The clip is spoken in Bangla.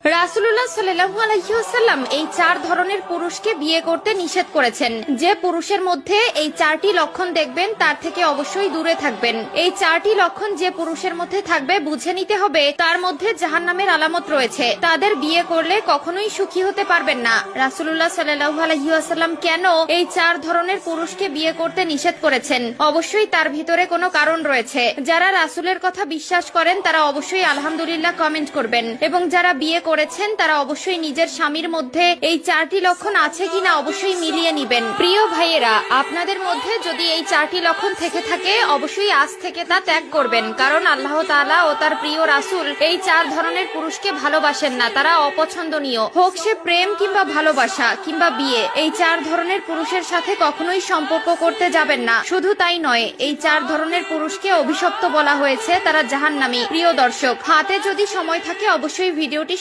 রাসূলুল্লাহ সাল্লাল্লাহু আলাইহি ওয়াসাল্লাম এই চার ধরনের পুরুষকে বিয়ে করতে নিষেধ করেছেন। যে পুরুষের মধ্যে এই চারটি লক্ষণ দেখবেন তার থেকে অবশ্যই দূরে থাকবেন। এই চারটি লক্ষণ যে পুরুষের মধ্যে থাকবে বুঝে নিতে হবে তার মধ্যে জাহান্নামের আলামত রয়েছে। তাদের বিয়ে করলে কখনোই সুখী হতে পারবেন না। রাসূলুল্লাহ সাল্লাল্লাহু আলাইহি ওয়াসাল্লাম কেন এই চার ধরনের পুরুষকে বিয়ে করতে নিষেধ করেছেন? অবশ্যই তার ভিতরে কোনো কারণ রয়েছে। যারা রাসূলের কথা বিশ্বাস করেন তারা অবশ্যই আলহামদুলিল্লাহ কমেন্ট করবেন, এবং যারা বিয়ে করেছেন তারা অবশ্যই নিজের স্বামীর মধ্যে এই চারটি লক্ষণ আছে কিনা অবশ্যই মিলিয়ে নিবেন। প্রিয় ভাইয়েরা, আপনাদের মধ্যে যদি এই চারটি লক্ষণ থেকে থাকে অবশ্যই আজ থেকে তা ত্যাগ করবেন, কারণ আল্লাহ তাআলা ও তার প্রিয় রাসূল এই চার ধরনের পুরুষকে ভালোবাসেন না। তারা অপছন্দনীয়, হোক সে প্রেম কিংবা ভালোবাসা কিংবা বিয়ে। এই চার ধরনের পুরুষের সাথে কখনোই সম্পর্ক করতে যাবেন না। শুধু তাই নয়, এই চার ধরনের পুরুষকে অভিশপ্ত বলা হয়েছে, তারা জাহান্নামী। প্রিয় দর্শক, হাতে যদি সময় থাকে অবশ্যই ভিডিওটি